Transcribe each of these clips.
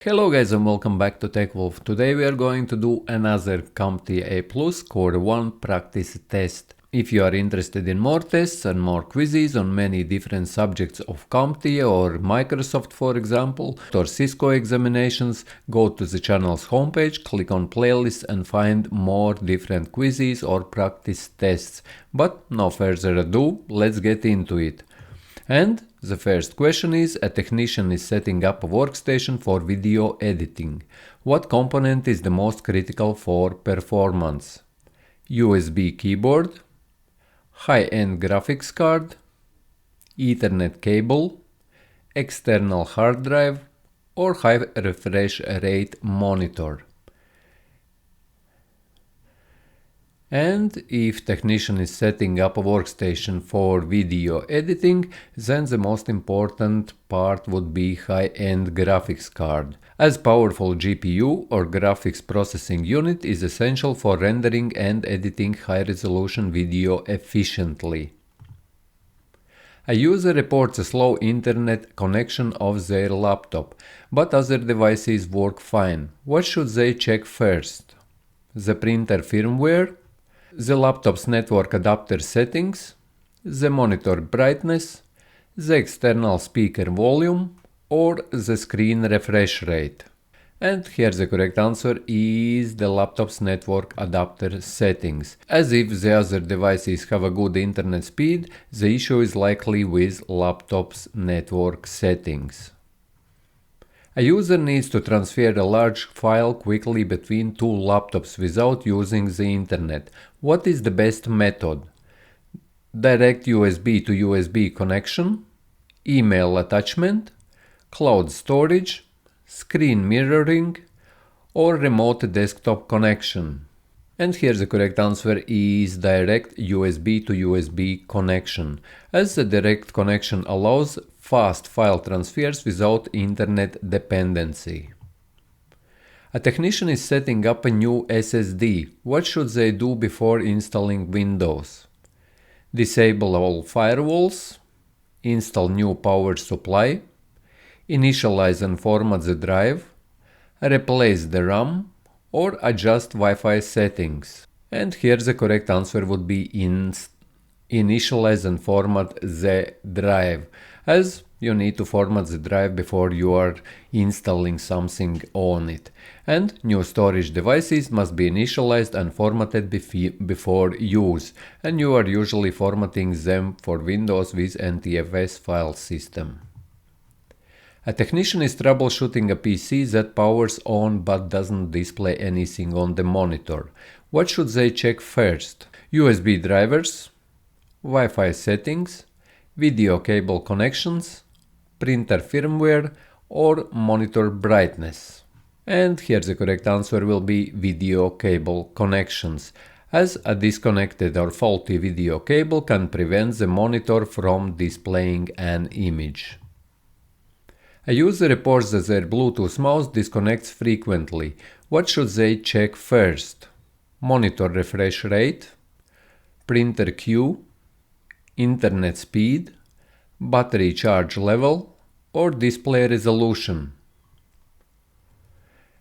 Hello guys and welcome back to TechWolf. Today we are going to do another CompTIA Plus Core 1 practice test. If you are interested in more tests and more quizzes on many different subjects of CompTIA or Microsoft for example, or Cisco examinations, go to the channel's homepage, click on playlists and find more different quizzes or practice tests. But no further ado, let's get into it. And the first question is, a technician is setting up a workstation for video editing. What component is the most critical for performance? USB keyboard, high-end graphics card, Ethernet cable, external hard drive, or high refresh rate monitor. And if technician is setting up a workstation for video editing, then the most important part would be high-end graphics card, as powerful GPU or graphics processing unit is essential for rendering and editing high-resolution video efficiently. A user reports a slow internet connection of their laptop, but other devices work fine. What should they check first? The printer firmware, the laptop's network adapter settings, the monitor brightness, the external speaker volume, or the screen refresh rate. And here the correct answer is the laptop's network adapter settings. As if the other devices have a good internet speed, the issue is likely with laptop's network settings. A user needs to transfer a large file quickly between two laptops without using the internet. What is the best method? Direct USB to USB connection, email attachment, cloud storage, screen mirroring, or remote desktop connection. And here the correct answer is direct USB to USB connection, as the direct connection allows fast file transfers without internet dependency. A technician is setting up a new SSD. What should they do before installing Windows? Disable all firewalls, install new power supply, initialize and format the drive, replace the RAM, or adjust Wi-Fi settings. And here the correct answer would be initialize and format the drive, as you need to format the drive before you are installing something on it. And new storage devices must be initialized and formatted before use, and you are usually formatting them for Windows with NTFS file system. A technician is troubleshooting a PC that powers on but doesn't display anything on the monitor. What should they check first? USB drivers, Wi-Fi settings, video cable connections, printer firmware, or monitor brightness. And here the correct answer will be video cable connections, as a disconnected or faulty video cable can prevent the monitor from displaying an image. A user reports that their Bluetooth mouse disconnects frequently. What should they check first? Monitor refresh rate, printer queue, internet speed, battery charge level, or display resolution.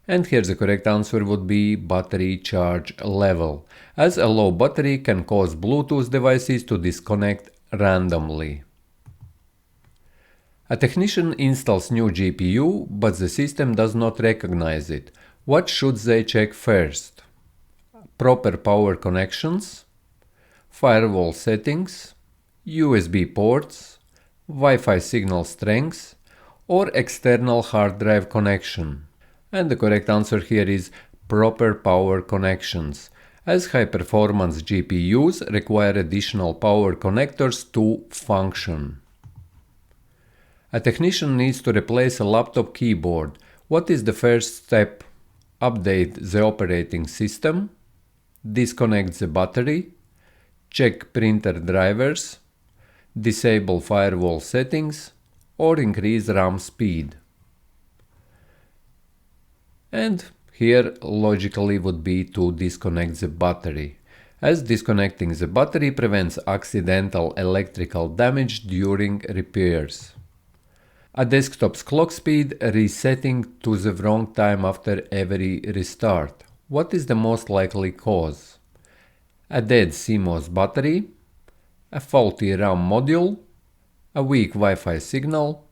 And here the correct answer would be battery charge level, as a low battery can cause Bluetooth devices to disconnect randomly. A technician installs new GPU, but the system does not recognize it. What should they check first? Proper power connections, firewall settings, USB ports, Wi-Fi signal strength, or external hard drive connection. And the correct answer here is proper power connections, as high-performance GPUs require additional power connectors to function. A technician needs to replace a laptop keyboard. What is the first step? Update the operating system, disconnect the battery, check printer drivers, disable firewall settings, or increase RAM speed. And here logically would be to disconnect the battery, as disconnecting the battery prevents accidental electrical damage during repairs. A desktop's clock speed resetting to the wrong time after every restart. What is the most likely cause? A dead CMOS battery, a faulty RAM module, a weak Wi-Fi signal,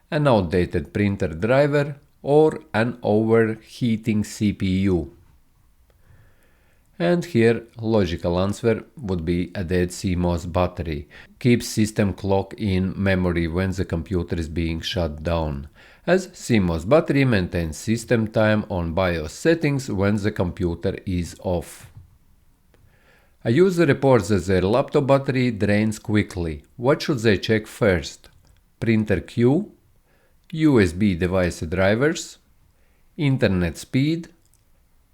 an outdated printer driver, or an overheating CPU. And here logical answer would be a dead CMOS battery. Keeps system clock in memory when the computer is being shut down, as CMOS battery maintains system time on BIOS settings when the computer is off. A user reports that their laptop battery drains quickly. What should they check first? Printer queue, USB device drivers, internet speed,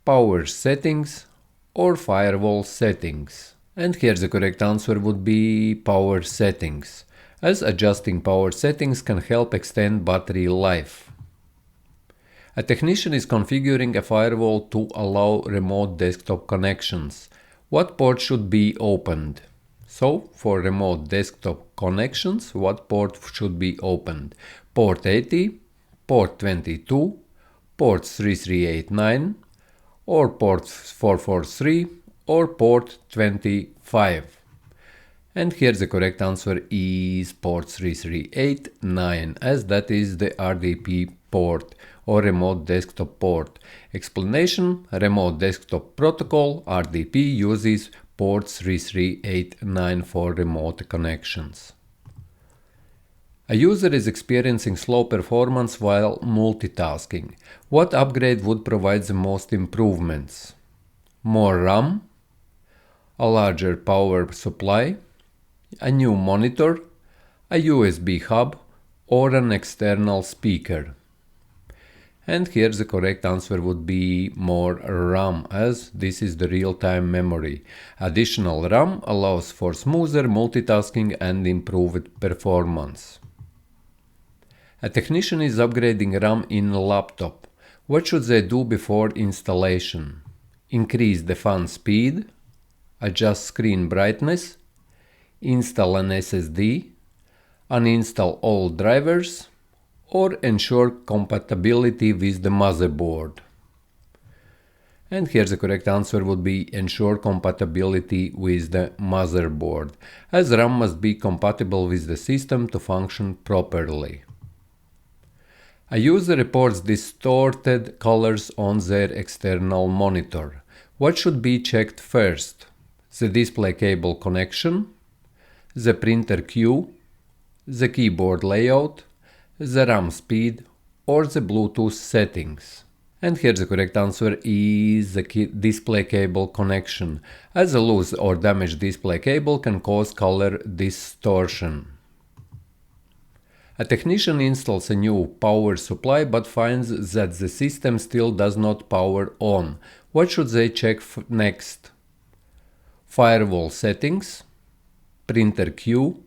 power settings, or firewall settings. And here the correct answer would be power settings, as adjusting power settings can help extend battery life. A technician is configuring a firewall to allow remote desktop connections. What port should be opened? So, for remote desktop connections, what port should be opened? Port 80, port 22, port 3389, or port 443, or port 25. And here the correct answer is port 3389, as that is the RDP port or remote desktop port. Explanation: remote desktop protocol RDP uses port 3389 for remote connections. A user is experiencing slow performance while multitasking. What upgrade would provide the most improvements? More RAM, a larger power supply, a new monitor, a USB hub, or an external speaker. And here the correct answer would be more RAM, as this is the real-time memory. Additional RAM allows for smoother multitasking and improved performance. A technician is upgrading RAM in a laptop. What should they do before installation? Increase the fan speed, adjust screen brightness, install an SSD, uninstall all drivers, or ensure compatibility with the motherboard. And here the correct answer would be ensure compatibility with the motherboard, as RAM must be compatible with the system to function properly. A user reports distorted colors on their external monitor. What should be checked first? The display cable connection, the printer queue, the keyboard layout, the RAM speed, or the Bluetooth settings. And here the correct answer is the display cable connection, as a loose or damaged display cable can cause color distortion. A technician installs a new power supply but finds that the system still does not power on. What should they check next? Firewall settings, printer queue,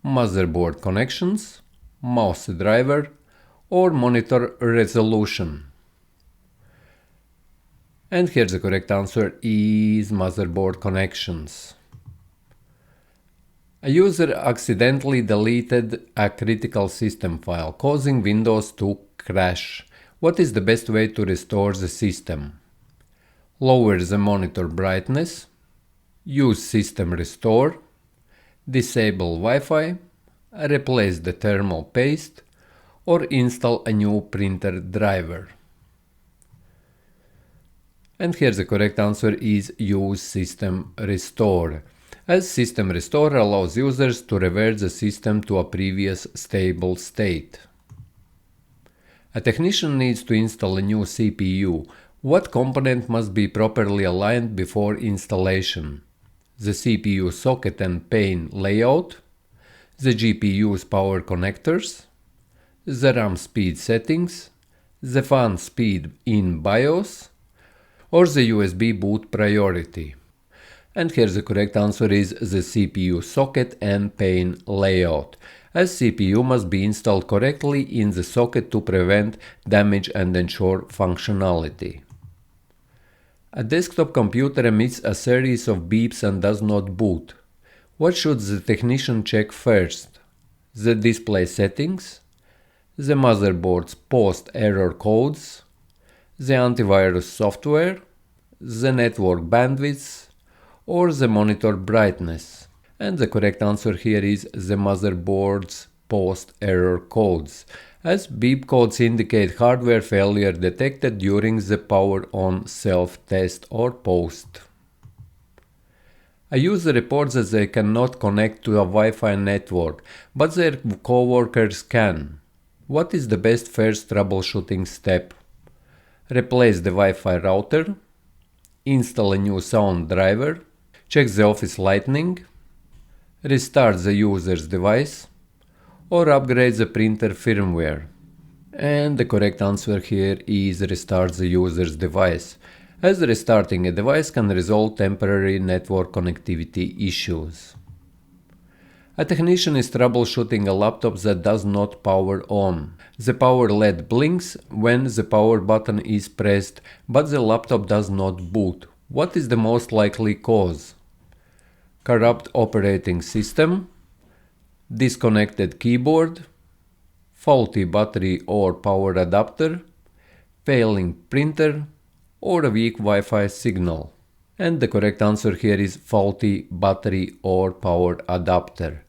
motherboard connections, mouse driver, or monitor resolution. And here the correct answer is motherboard connections. A user accidentally deleted a critical system file, causing Windows to crash. What is the best way to restore the system? Lower the monitor brightness, use system restore, disable Wi-Fi, replace the thermal paste, or install a new printer driver. And here the correct answer is use system restore, as system restore allows users to revert the system to a previous stable state. A technician needs to install a new CPU. What component must be properly aligned before installation? The CPU socket and pin layout, the GPU's power connectors, the RAM speed settings, the fan speed in BIOS, or the USB boot priority. And here the correct answer is the CPU socket and pin layout, as CPU must be installed correctly in the socket to prevent damage and ensure functionality. A desktop computer emits a series of beeps and does not boot. What should the technician check first? The display settings, the motherboard's post-error codes, the antivirus software, the network bandwidth, or the monitor brightness. And the correct answer here is the motherboard's post-error codes, as beep codes indicate hardware failure detected during the power-on self-test or post. A user reports that they cannot connect to a Wi-Fi network, but their coworkers can. What is the best first troubleshooting step? Replace the Wi-Fi router, install a new sound driver, check the office lighting, restart the user's device, or upgrade the printer firmware. And the correct answer here is restart the user's device, as restarting a device can resolve temporary network connectivity issues. A technician is troubleshooting a laptop that does not power on. The power LED blinks when the power button is pressed, but the laptop does not boot. What is the most likely cause? Corrupt operating system, disconnected keyboard, faulty battery or power adapter, failing printer, or a weak Wi-Fi signal. And the correct answer here is faulty battery or power adapter,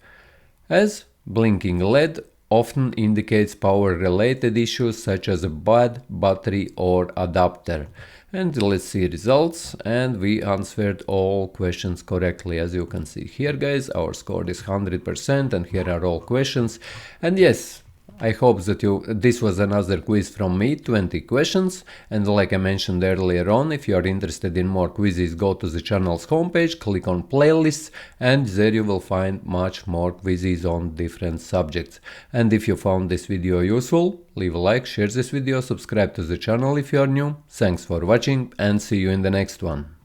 as blinking LED often indicates power-related issues such as a bad battery or adapter. And let's see results, and we answered all questions correctly. As you can see here, guys, our score is 100%, and here are all questions. And yes, I hope that this was another quiz from me, 20 questions, and like I mentioned earlier on, if you are interested in more quizzes, go to the channel's homepage, click on playlists, and there you will find much more quizzes on different subjects. And if you found this video useful, leave a like, share this video, subscribe to the channel if you are new. Thanks for watching, and see you in the next one.